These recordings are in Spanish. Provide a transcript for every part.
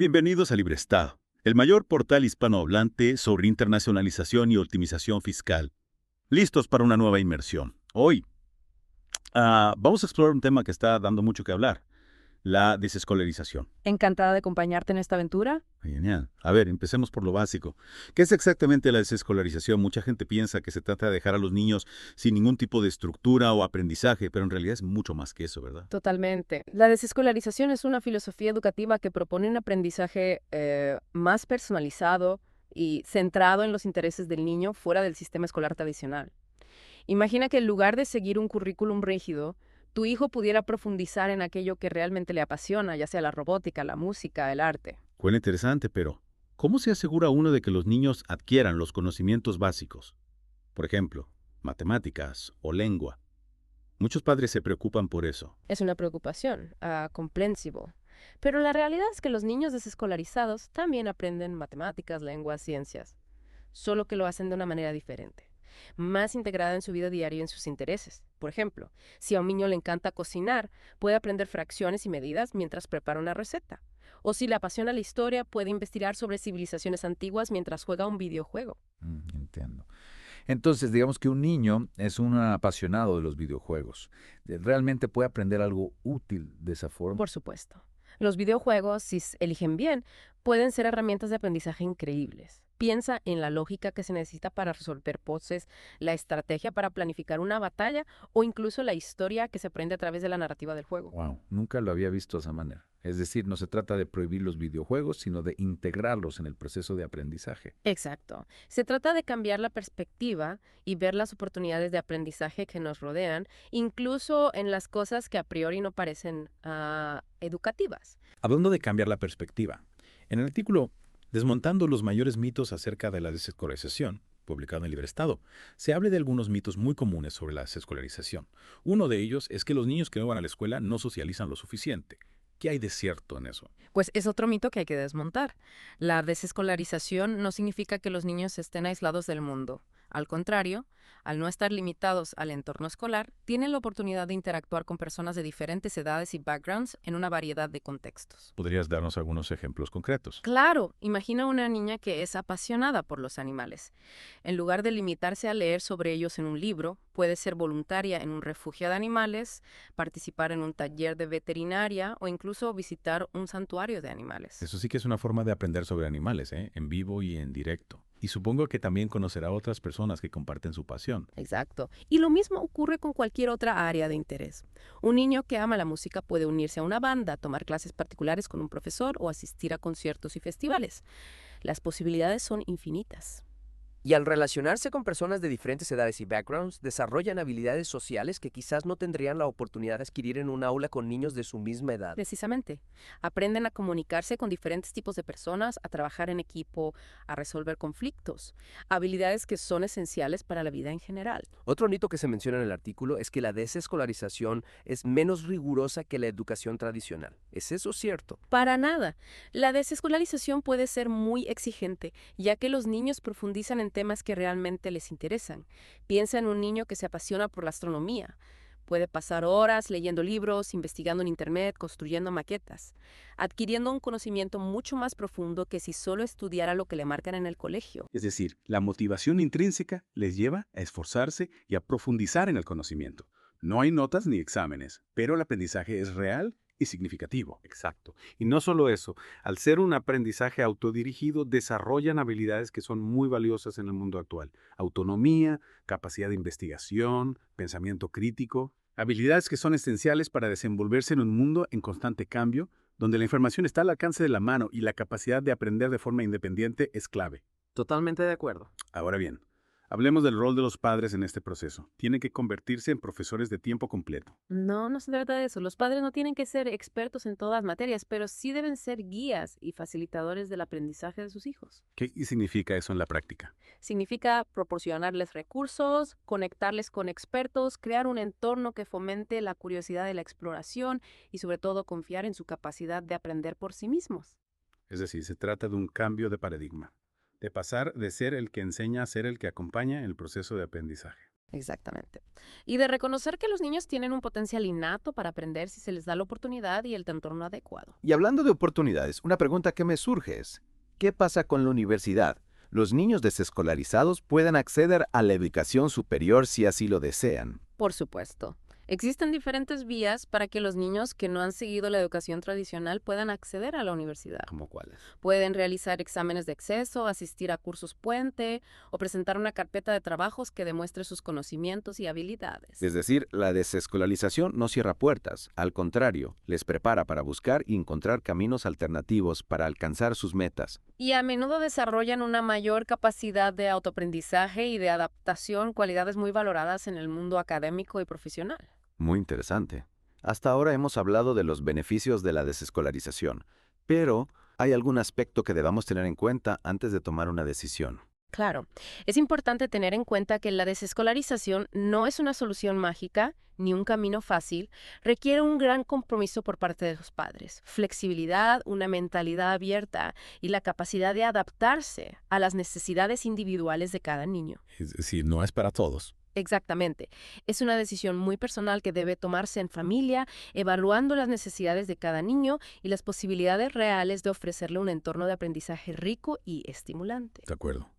Bienvenidos a LibreStado, el mayor portal hispanohablante sobre internacionalización y optimización fiscal. Listos para una nueva inmersión. Hoy vamos a explorar un tema que está dando mucho que hablar, la desescolarización. Encantada de acompañarte en esta aventura. Genial. A ver, empecemos por lo básico. ¿Qué es exactamente la desescolarización? Mucha gente piensa que se trata de dejar a los niños sin ningún tipo de estructura o aprendizaje, pero en realidad es mucho más que eso, ¿verdad? Totalmente. La desescolarización es una filosofía educativa que propone un aprendizaje más personalizado y centrado en los intereses del niño fuera del sistema escolar tradicional. Imagina que en lugar de seguir un currículum rígido, tu hijo pudiera profundizar en aquello que realmente le apasiona, ya sea la robótica, la música, el arte. Suena interesante, pero ¿cómo se asegura uno de que los niños adquieran los conocimientos básicos? Por ejemplo, matemáticas o lengua. Muchos padres se preocupan por eso. Es una preocupación, comprensible. Pero la realidad es que los niños desescolarizados también aprenden matemáticas, lenguas, ciencias, solo que lo hacen de una manera diferente, más integrada en su vida diaria y en sus intereses. Por ejemplo, si a un niño le encanta cocinar, puede aprender fracciones y medidas mientras prepara una receta. O si le apasiona la historia, puede investigar sobre civilizaciones antiguas mientras juega un videojuego. Entiendo. Entonces, digamos que un niño es un apasionado de los videojuegos. ¿Realmente puede aprender algo útil de esa forma? Por supuesto. Los videojuegos, si eligen bien, pueden ser herramientas de aprendizaje increíbles. Piensa en la lógica que se necesita para resolver puzzles, la estrategia para planificar una batalla o incluso la historia que se aprende a través de la narrativa del juego. Wow, nunca lo había visto de esa manera. Es decir, no se trata de prohibir los videojuegos, sino de integrarlos en el proceso de aprendizaje. Exacto. Se trata de cambiar la perspectiva y ver las oportunidades de aprendizaje que nos rodean, incluso en las cosas que a priori no parecen educativas. Hablando de cambiar la perspectiva, en el artículo Desmontando los mayores mitos acerca de la desescolarización, publicado en LibreStado, se habla de algunos mitos muy comunes sobre la desescolarización. Uno de ellos es que los niños que no van a la escuela no socializan lo suficiente. ¿Qué hay de cierto en eso? Pues es otro mito que hay que desmontar. La desescolarización no significa que los niños estén aislados del mundo. Al contrario, al no estar limitados al entorno escolar, tienen la oportunidad de interactuar con personas de diferentes edades y backgrounds en una variedad de contextos. ¿Podrías darnos algunos ejemplos concretos? Claro, imagina una niña que es apasionada por los animales. En lugar de limitarse a leer sobre ellos en un libro, puede ser voluntaria en un refugio de animales, participar en un taller de veterinaria o incluso visitar un santuario de animales. Eso sí que es una forma de aprender sobre animales, ¿eh? En vivo y en directo. Y supongo que también conocerá a otras personas que comparten su pasión. Exacto. Y lo mismo ocurre con cualquier otra área de interés. Un niño que ama la música puede unirse a una banda, tomar clases particulares con un profesor o asistir a conciertos y festivales. Las posibilidades son infinitas. Y al relacionarse con personas de diferentes edades y backgrounds, desarrollan habilidades sociales que quizás no tendrían la oportunidad de adquirir en un aula con niños de su misma edad. Precisamente. Aprenden a comunicarse con diferentes tipos de personas, a trabajar en equipo, a resolver conflictos. Habilidades que son esenciales para la vida en general. Otro mito que se menciona en el artículo es que la desescolarización es menos rigurosa que la educación tradicional. ¿Es eso cierto? Para nada. La desescolarización puede ser muy exigente, ya que los niños profundizan en temas que realmente les interesan. Piensa en un niño que se apasiona por la astronomía. Puede pasar horas leyendo libros, investigando en Internet, construyendo maquetas, adquiriendo un conocimiento mucho más profundo que si solo estudiara lo que le marcan en el colegio. Es decir, la motivación intrínseca les lleva a esforzarse y a profundizar en el conocimiento. No hay notas ni exámenes, pero el aprendizaje es real y significativo. Exacto. Y no solo eso, al ser un aprendizaje autodirigido, desarrollan habilidades que son muy valiosas en el mundo actual. Autonomía, capacidad de investigación, pensamiento crítico. Habilidades que son esenciales para desenvolverse en un mundo en constante cambio, donde la información está al alcance de la mano y la capacidad de aprender de forma independiente es clave. Totalmente de acuerdo. Ahora bien, hablemos del rol de los padres en este proceso. Tienen que convertirse en profesores de tiempo completo. No, no se trata de eso. Los padres no tienen que ser expertos en todas materias, pero sí deben ser guías y facilitadores del aprendizaje de sus hijos. ¿Qué significa eso en la práctica? Significa proporcionarles recursos, conectarles con expertos, crear un entorno que fomente la curiosidad y la exploración y sobre todo confiar en su capacidad de aprender por sí mismos. Es decir, se trata de un cambio de paradigma, de pasar de ser el que enseña a ser el que acompaña en el proceso de aprendizaje. Exactamente. Y de reconocer que los niños tienen un potencial innato para aprender si se les da la oportunidad y el entorno adecuado. Y hablando de oportunidades, una pregunta que me surge es, ¿qué pasa con la universidad? ¿Los niños desescolarizados pueden acceder a la educación superior si así lo desean? Por supuesto. Existen diferentes vías para que los niños que no han seguido la educación tradicional puedan acceder a la universidad. ¿Cómo cuáles? Pueden realizar exámenes de acceso, asistir a cursos puente o presentar una carpeta de trabajos que demuestre sus conocimientos y habilidades. Es decir, la desescolarización no cierra puertas, al contrario, les prepara para buscar y encontrar caminos alternativos para alcanzar sus metas. Y a menudo desarrollan una mayor capacidad de autoaprendizaje y de adaptación, cualidades muy valoradas en el mundo académico y profesional. Muy interesante. Hasta ahora hemos hablado de los beneficios de la desescolarización, pero ¿hay algún aspecto que debamos tener en cuenta antes de tomar una decisión? Claro, es importante tener en cuenta que la desescolarización no es una solución mágica ni un camino fácil, requiere un gran compromiso por parte de los padres, flexibilidad, una mentalidad abierta y la capacidad de adaptarse a las necesidades individuales de cada niño. Es decir, no es para todos. Exactamente. Es una decisión muy personal que debe tomarse en familia, evaluando las necesidades de cada niño y las posibilidades reales de ofrecerle un entorno de aprendizaje rico y estimulante. De acuerdo.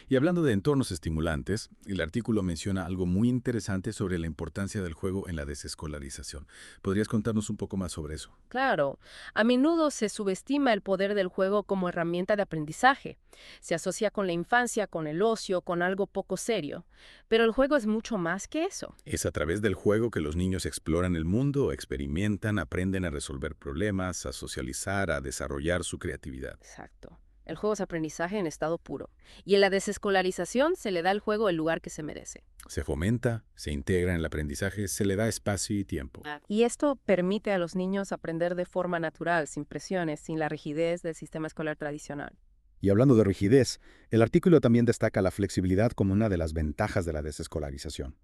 Y hablando de entornos estimulantes, el artículo menciona algo muy interesante sobre la importancia del juego en la desescolarización. ¿Podrías contarnos un poco más sobre eso? Claro, a menudo se subestima el poder del juego como herramienta de aprendizaje. Se asocia con la infancia, con el ocio, con algo poco serio. Pero el juego es mucho más que eso. Es a través del juego que los niños exploran el mundo, experimentan, aprenden a resolver problemas, a socializar, a desarrollar su creatividad. Exacto. El juego es aprendizaje en estado puro. Y en la desescolarización se le da al juego el lugar que se merece. Se fomenta, se integra en el aprendizaje, se le da espacio y tiempo. Y esto permite a los niños aprender de forma natural, sin presiones, sin la rigidez del sistema escolar tradicional. Y hablando de rigidez, el artículo también destaca la flexibilidad como una de las ventajas de la desescolarización.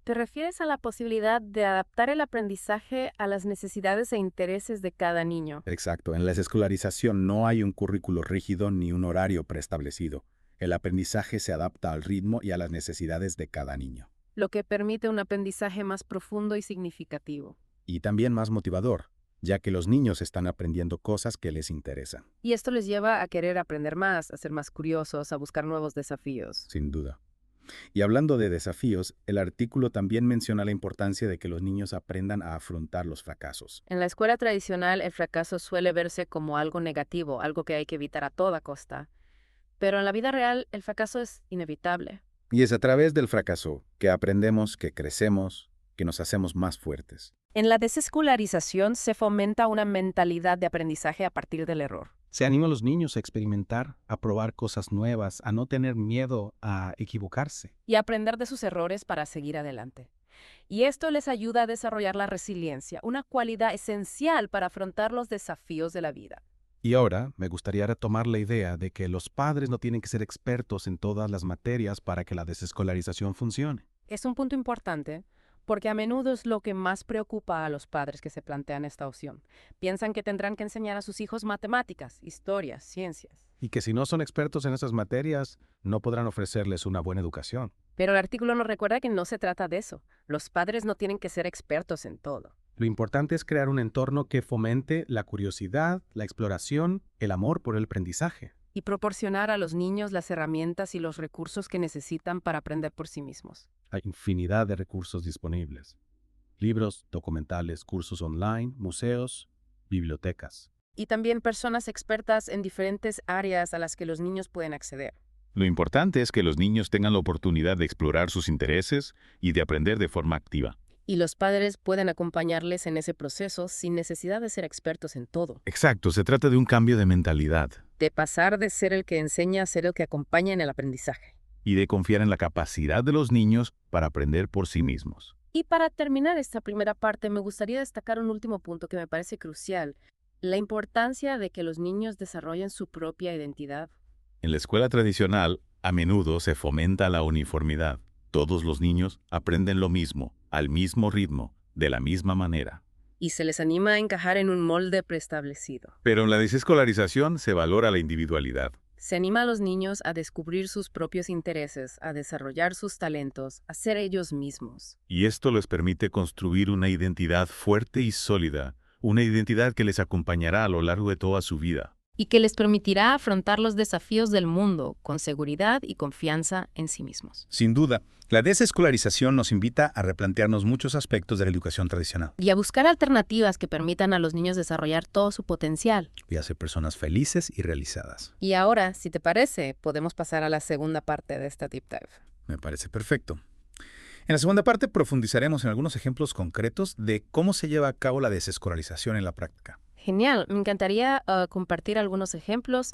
¿Te refieres a la posibilidad de adaptar el aprendizaje a las necesidades e intereses de cada niño? Exacto, en la desescolarización no hay un currículo rígido ni un horario preestablecido. El aprendizaje se adapta al ritmo y a las necesidades de cada niño. Lo que permite un aprendizaje más profundo y significativo. Y también más motivador, ya que los niños están aprendiendo cosas que les interesan. Y esto les lleva a querer aprender más, a ser más curiosos, a buscar nuevos desafíos. Sin duda. Y hablando de desafíos, el artículo también menciona la importancia de que los niños aprendan a afrontar los fracasos. En la escuela tradicional, el fracaso suele verse como algo negativo, algo que hay que evitar a toda costa. Pero en la vida real, el fracaso es inevitable. Y es a través del fracaso que aprendemos, que crecemos, que nos hacemos más fuertes. En la desescolarización se fomenta una mentalidad de aprendizaje a partir del error. Se anima a los niños a experimentar, a probar cosas nuevas, a no tener miedo a equivocarse. Y aprender de sus errores para seguir adelante. Y esto les ayuda a desarrollar la resiliencia, una cualidad esencial para afrontar los desafíos de la vida. Y ahora me gustaría retomar la idea de que los padres no tienen que ser expertos en todas las materias para que la desescolarización funcione. Es un punto importante, porque a menudo es lo que más preocupa a los padres que se plantean esta opción. Piensan que tendrán que enseñar a sus hijos matemáticas, historias, ciencias. Y que si no son expertos en esas materias, no podrán ofrecerles una buena educación. Pero el artículo nos recuerda que no se trata de eso. Los padres no tienen que ser expertos en todo. Lo importante es crear un entorno que fomente la curiosidad, la exploración, el amor por el aprendizaje. Y proporcionar a los niños las herramientas y los recursos que necesitan para aprender por sí mismos. Hay infinidad de recursos disponibles. Libros, documentales, cursos online, museos, bibliotecas. Y también personas expertas en diferentes áreas a las que los niños pueden acceder. Lo importante es que los niños tengan la oportunidad de explorar sus intereses y de aprender de forma activa. Y los padres pueden acompañarles en ese proceso sin necesidad de ser expertos en todo. Exacto, se trata de un cambio de mentalidad De pasar de ser el que enseña a ser el que acompaña en el aprendizaje. y de confiar en la capacidad de los niños para aprender por sí mismos. Y para terminar esta primera parte, me gustaría destacar un último punto que me parece crucial. La importancia de que los niños desarrollen su propia identidad. En la escuela tradicional, a menudo se fomenta la uniformidad. Todos los niños aprenden lo mismo, al mismo ritmo, de la misma manera. Y se les anima a encajar en un molde preestablecido. Pero en la desescolarización se valora la individualidad. Se anima a los niños a descubrir sus propios intereses, a desarrollar sus talentos, a ser ellos mismos. Y esto les permite construir una identidad fuerte y sólida, una identidad que les acompañará a lo largo de toda su vida. Y que les permitirá afrontar los desafíos del mundo con seguridad y confianza en sí mismos. Sin duda, la desescolarización nos invita a replantearnos muchos aspectos de la educación tradicional. Y a buscar alternativas que permitan a los niños desarrollar todo su potencial. Y a ser personas felices y realizadas. Y ahora, si te parece, podemos pasar a la segunda parte de esta Deep Dive. Me parece perfecto. En la segunda parte profundizaremos en algunos ejemplos concretos de cómo se lleva a cabo la desescolarización en la práctica. Genial, me encantaría compartir algunos ejemplos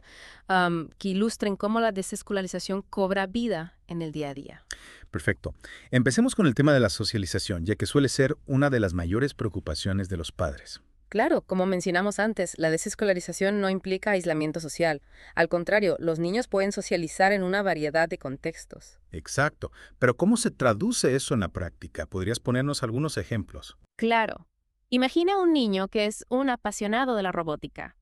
que ilustren cómo la desescolarización cobra vida en el día a día. Perfecto. Empecemos con el tema de la socialización, ya que suele ser una de las mayores preocupaciones de los padres. Claro, como mencionamos antes, la desescolarización no implica aislamiento social. Al contrario, los niños pueden socializar en una variedad de contextos. Exacto. Pero ¿cómo se traduce eso en la práctica? ¿Podrías ponernos algunos ejemplos? Claro. Imagina un niño que es un apasionado de la robótica.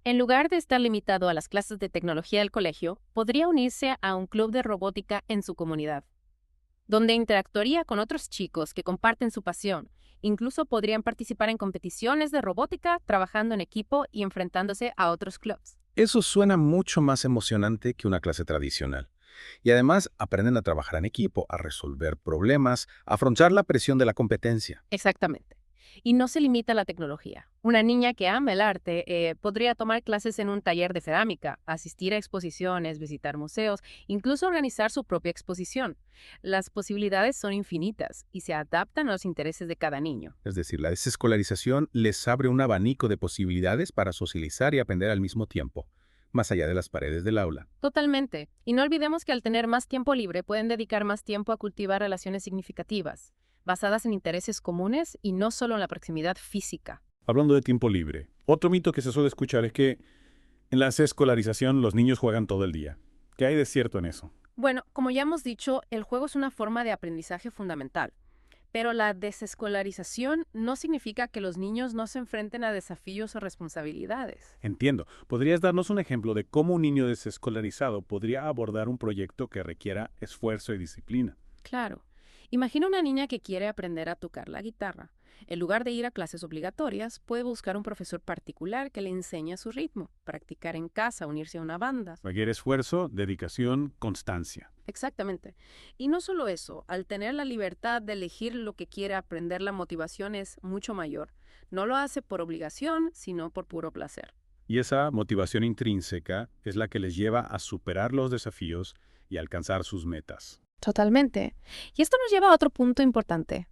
En lugar de estar limitado a las clases de tecnología del colegio, podría unirse a un club de robótica en su comunidad, donde interactuaría con otros chicos que comparten su pasión. Incluso podrían participar en competiciones de robótica, trabajando en equipo y enfrentándose a otros clubs. Eso suena mucho más emocionante que una clase tradicional. Y además aprenden a trabajar en equipo, a resolver problemas, a afrontar la presión de la competencia. Exactamente. Y no se limita a la tecnología. Una niña que ama el arte podría tomar clases en un taller de cerámica, asistir a exposiciones, visitar museos, incluso organizar su propia exposición. Las posibilidades son infinitas y se adaptan a los intereses de cada niño. Es decir, la desescolarización les abre un abanico de posibilidades para socializar y aprender al mismo tiempo, más allá de las paredes del aula. Totalmente. Y no olvidemos que al tener más tiempo libre pueden dedicar más tiempo a cultivar relaciones significativas, basadas en intereses comunes y no solo en la proximidad física. Hablando de tiempo libre, otro mito que se suele escuchar es que en la desescolarización los niños juegan todo el día. ¿Qué hay de cierto en eso? Bueno, como ya hemos dicho, el juego es una forma de aprendizaje fundamental. Pero la desescolarización no significa que los niños no se enfrenten a desafíos o responsabilidades. Entiendo. ¿Podrías darnos un ejemplo de cómo un niño desescolarizado podría abordar un proyecto que requiera esfuerzo y disciplina? Claro. Imagina una niña que quiere aprender a tocar la guitarra. En lugar de ir a clases obligatorias, puede buscar un profesor particular que le enseñe a su ritmo, practicar en casa, unirse a una banda. Requiere esfuerzo, dedicación, constancia. Exactamente. Y no solo eso, al tener la libertad de elegir lo que quiere aprender, la motivación es mucho mayor. No lo hace por obligación, sino por puro placer. Y esa motivación intrínseca es la que les lleva a superar los desafíos y alcanzar sus metas. Totalmente. Y esto nos lleva a otro punto importante,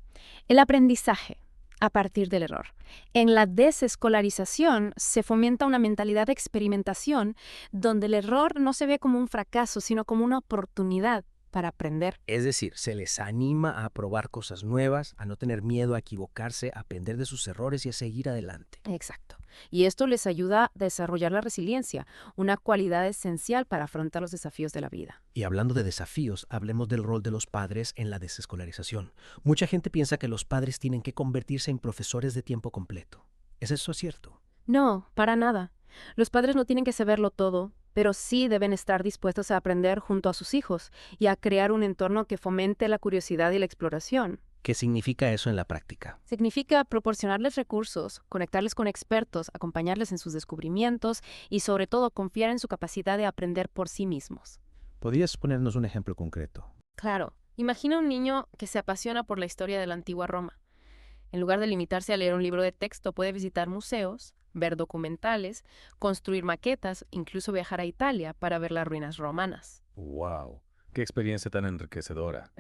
el aprendizaje a partir del error. En la desescolarización se fomenta una mentalidad de experimentación donde el error no se ve como un fracaso, sino como una oportunidad para aprender. Es decir, se les anima a probar cosas nuevas, a no tener miedo a equivocarse, a aprender de sus errores y a seguir adelante. Exacto. Y esto les ayuda a desarrollar la resiliencia, una cualidad esencial para afrontar los desafíos de la vida. Y hablando de desafíos, hablemos del rol de los padres en la desescolarización. Mucha gente piensa que los padres tienen que convertirse en profesores de tiempo completo. ¿Es eso cierto? No, para nada. Los padres no tienen que saberlo todo, pero sí deben estar dispuestos a aprender junto a sus hijos y a crear un entorno que fomente la curiosidad y la exploración. ¿Qué significa eso en la práctica? Significa proporcionarles recursos, conectarles con expertos, acompañarles en sus descubrimientos y sobre todo confiar en su capacidad de aprender por sí mismos. ¿Podrías ponernos un ejemplo concreto? Claro, imagina un niño que se apasiona por la historia de la antigua Roma. En lugar de limitarse a leer un libro de texto, puede visitar museos, ver documentales, construir maquetas, incluso viajar a Italia para ver las ruinas romanas. ¡Wow! ¡Qué experiencia tan enriquecedora!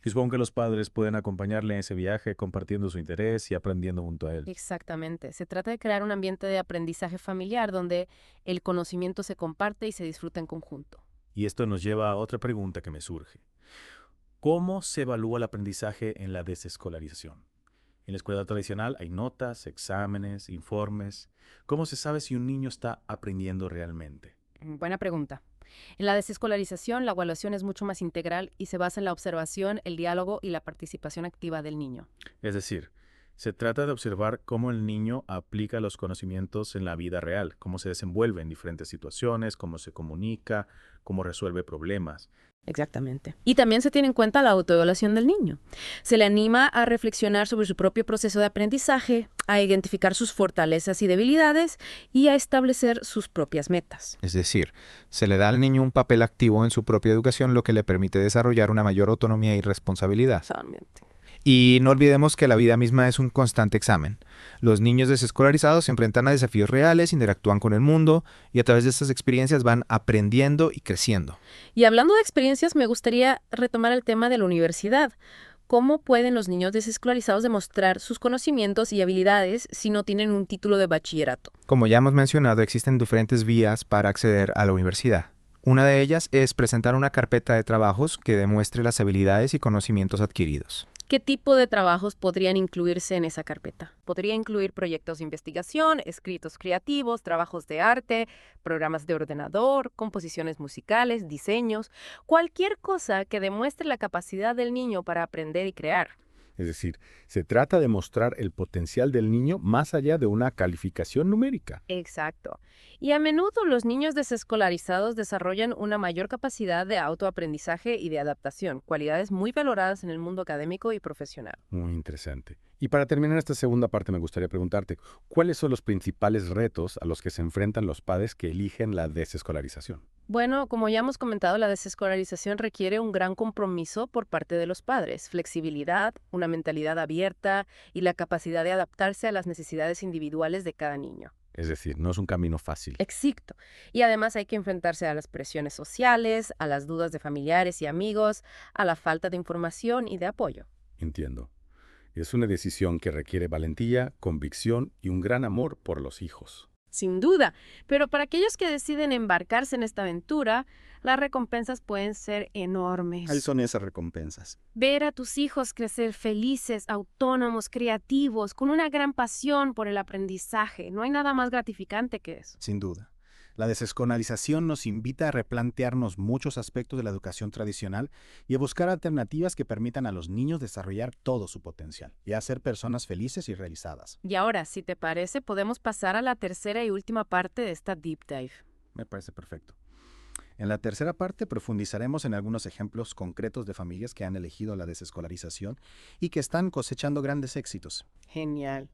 Y supongo que los padres pueden acompañarle en ese viaje compartiendo su interés y aprendiendo junto a él. Exactamente. Se trata de crear un ambiente de aprendizaje familiar donde el conocimiento se comparte y se disfruta en conjunto. Y esto nos lleva a otra pregunta que me surge. ¿Cómo se evalúa el aprendizaje en la desescolarización? En la escuela tradicional hay notas, exámenes, informes. ¿Cómo se sabe si un niño está aprendiendo realmente? Buena pregunta. En la desescolarización, la evaluación es mucho más integral y se basa en la observación, el diálogo y la participación activa del niño. Es decir, Se trata de observar cómo el niño aplica los conocimientos en la vida real, cómo se desenvuelve en diferentes situaciones, cómo se comunica, cómo resuelve problemas. Exactamente. Y también se tiene en cuenta la autoevaluación del niño. Se le anima a reflexionar sobre su propio proceso de aprendizaje, a identificar sus fortalezas y debilidades y a establecer sus propias metas. Es decir, se le da al niño un papel activo en su propia educación, lo que le permite desarrollar una mayor autonomía y responsabilidad. Totalmente. Y no olvidemos que la vida misma es un constante examen. Los niños desescolarizados se enfrentan a desafíos reales, interactúan con el mundo y a través de estas experiencias van aprendiendo y creciendo. Y hablando de experiencias, me gustaría retomar el tema de la universidad. ¿Cómo pueden los niños desescolarizados demostrar sus conocimientos y habilidades si no tienen un título de bachillerato? Como ya hemos mencionado, existen diferentes vías para acceder a la universidad. Una de ellas es presentar una carpeta de trabajos que demuestre las habilidades y conocimientos adquiridos. ¿Qué tipo de trabajos podrían incluirse en esa carpeta? Podría incluir proyectos de investigación, escritos creativos, trabajos de arte, programas de ordenador, composiciones musicales, diseños, cualquier cosa que demuestre la capacidad del niño para aprender y crear. Es decir, se trata de mostrar el potencial del niño más allá de una calificación numérica. Exacto. Y a menudo los niños desescolarizados desarrollan una mayor capacidad de autoaprendizaje y de adaptación, cualidades muy valoradas en el mundo académico y profesional. Muy interesante. Y para terminar esta segunda parte me gustaría preguntarte, ¿cuáles son los principales retos a los que se enfrentan los padres que eligen la desescolarización? Bueno, como ya hemos comentado, la desescolarización requiere un gran compromiso por parte de los padres, flexibilidad, una mentalidad abierta y la capacidad de adaptarse a las necesidades individuales de cada niño. Es decir, no es un camino fácil. Exacto. Y además hay que enfrentarse a las presiones sociales, a las dudas de familiares y amigos, a la falta de información y de apoyo. Entiendo. Es una decisión que requiere valentía, convicción y un gran amor por los hijos. Sin duda, pero para aquellos que deciden embarcarse en esta aventura, las recompensas pueden ser enormes. Ahí son esas recompensas. Ver a tus hijos crecer felices, autónomos, creativos, con una gran pasión por el aprendizaje. No hay nada más gratificante que eso. Sin duda. La desescolarización nos invita a replantearnos muchos aspectos de la educación tradicional y a buscar alternativas que permitan a los niños desarrollar todo su potencial y a ser personas felices y realizadas. Y ahora, si te parece, podemos pasar a la tercera y última parte de esta Deep Dive. Me parece perfecto. En la tercera parte profundizaremos en algunos ejemplos concretos de familias que han elegido la desescolarización y que están cosechando grandes éxitos. Genial.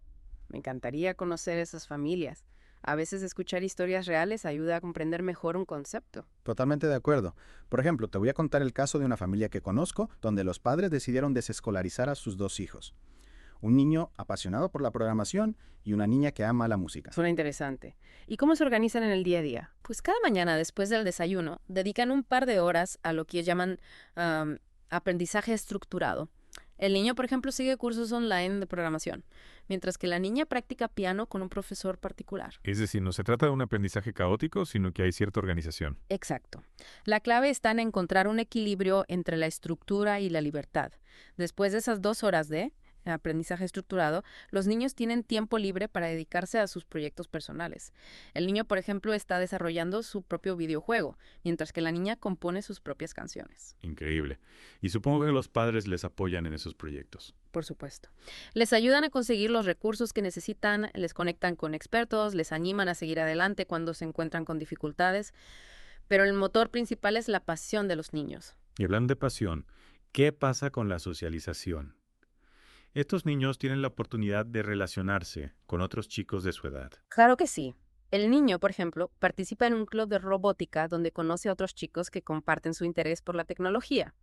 Me encantaría conocer esas familias. A veces escuchar historias reales ayuda a comprender mejor un concepto. Totalmente de acuerdo. Por ejemplo, te voy a contar el caso de una familia que conozco donde los padres decidieron desescolarizar a sus dos hijos. Un niño apasionado por la programación y una niña que ama la música. Suena interesante. ¿Y cómo se organizan en el día a día? Pues cada mañana después del desayuno dedican un par de horas a lo que llaman aprendizaje estructurado. El niño, por ejemplo, sigue cursos online de programación, mientras que la niña practica piano con un profesor particular. Es decir, no se trata de un aprendizaje caótico, sino que hay cierta organización. Exacto. La clave está en encontrar un equilibrio entre la estructura y la libertad. Después de esas 2 horas de aprendizaje estructurado, los niños tienen tiempo libre para dedicarse a sus proyectos personales. El niño, por ejemplo, está desarrollando su propio videojuego, mientras que la niña compone sus propias canciones. Increíble. Y supongo que los padres les apoyan en esos proyectos. Por supuesto. Les ayudan a conseguir los recursos que necesitan, les conectan con expertos, les animan a seguir adelante cuando se encuentran con dificultades, pero el motor principal es la pasión de los niños. Y hablando de pasión, ¿qué pasa con la socialización? Estos niños tienen la oportunidad de relacionarse con otros chicos de su edad. Claro que sí. El niño, por ejemplo, participa en un club de robótica donde conoce a otros chicos que comparten su interés por la tecnología.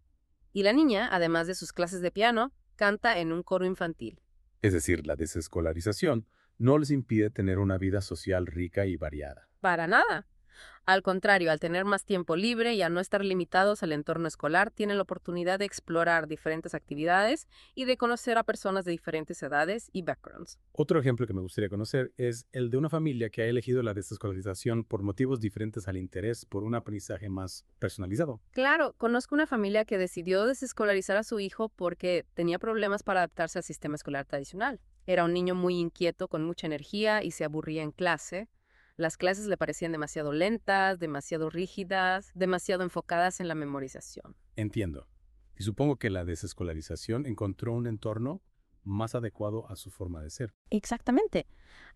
Y la niña, además de sus clases de piano, canta en un coro infantil. Es decir, la desescolarización no les impide tener una vida social rica y variada. Para nada. Al contrario, al tener más tiempo libre y al no estar limitados al entorno escolar, tienen la oportunidad de explorar diferentes actividades y de conocer a personas de diferentes edades y backgrounds. Otro ejemplo que me gustaría conocer es el de una familia que ha elegido la desescolarización por motivos diferentes al interés por un aprendizaje más personalizado. Claro, conozco una familia que decidió desescolarizar a su hijo porque tenía problemas para adaptarse al sistema escolar tradicional. Era un niño muy inquieto, con mucha energía y se aburría en clase. Las clases le parecían demasiado lentas, demasiado rígidas, demasiado enfocadas en la memorización. Entiendo. Y supongo que la desescolarización encontró un entorno más adecuado a su forma de ser. Exactamente.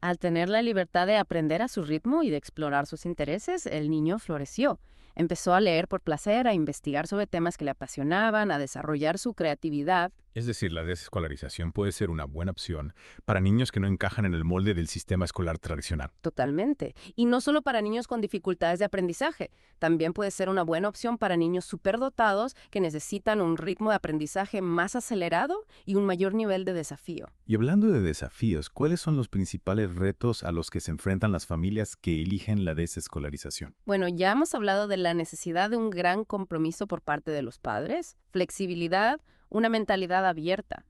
Al tener la libertad de aprender a su ritmo y de explorar sus intereses, el niño floreció. Empezó a leer por placer, a investigar sobre temas que le apasionaban, a desarrollar su creatividad. Es decir, la desescolarización puede ser una buena opción para niños que no encajan en el molde del sistema escolar tradicional. Totalmente. Y no solo para niños con dificultades de aprendizaje. También puede ser una buena opción para niños superdotados que necesitan un ritmo de aprendizaje más acelerado y un mayor nivel de desafío. Y hablando de desafíos, ¿cuáles son los principales retos a los que se enfrentan las familias que eligen la desescolarización? Bueno, ya hemos hablado de la necesidad de un gran compromiso por parte de los padres, flexibilidad, una mentalidad abierta.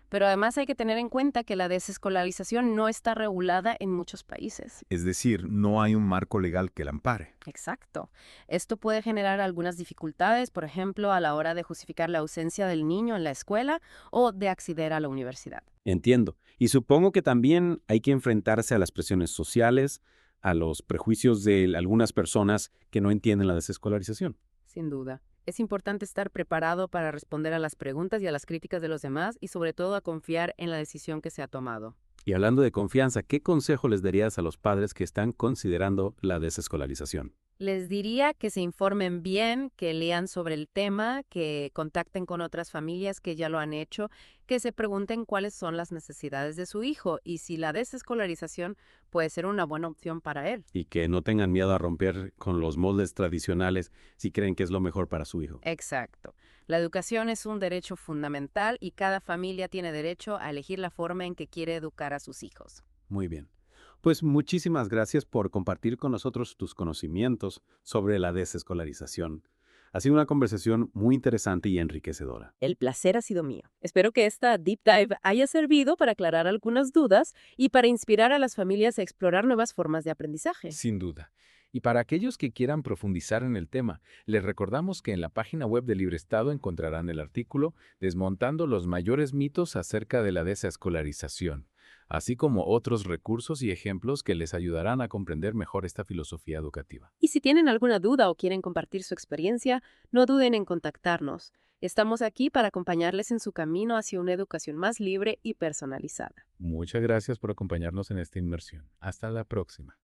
Pero además hay que tener en cuenta que la desescolarización no está regulada en muchos países. Es decir, no hay un marco legal que la ampare. Exacto. Esto puede generar algunas dificultades, por ejemplo, a la hora de justificar la ausencia del niño en la escuela o de acceder a la universidad. Entiendo. Y supongo que también hay que enfrentarse a las presiones sociales, a los prejuicios de algunas personas que no entienden la desescolarización. Sin duda. Es importante estar preparado para responder a las preguntas y a las críticas de los demás y sobre todo a confiar en la decisión que se ha tomado. Y hablando de confianza, ¿qué consejo les darías a los padres que están considerando la desescolarización? Les diría que se informen bien, que lean sobre el tema, que contacten con otras familias que ya lo han hecho, que se pregunten cuáles son las necesidades de su hijo y si la desescolarización puede ser una buena opción para él. Y que no tengan miedo a romper con los moldes tradicionales si creen que es lo mejor para su hijo. Exacto. La educación es un derecho fundamental y cada familia tiene derecho a elegir la forma en que quiere educar a sus hijos. Muy bien. Pues muchísimas gracias por compartir con nosotros tus conocimientos sobre la desescolarización. Ha sido una conversación muy interesante y enriquecedora. El placer ha sido mío. Espero que esta Deep Dive haya servido para aclarar algunas dudas y para inspirar a las familias a explorar nuevas formas de aprendizaje. Sin duda. Y para aquellos que quieran profundizar en el tema, les recordamos que en la página web de Libre Estado encontrarán el artículo Desmontando los mayores mitos acerca de la desescolarización, así como otros recursos y ejemplos que les ayudarán a comprender mejor esta filosofía educativa. Y si tienen alguna duda o quieren compartir su experiencia, no duden en contactarnos. Estamos aquí para acompañarles en su camino hacia una educación más libre y personalizada. Muchas gracias por acompañarnos en esta inmersión. Hasta la próxima.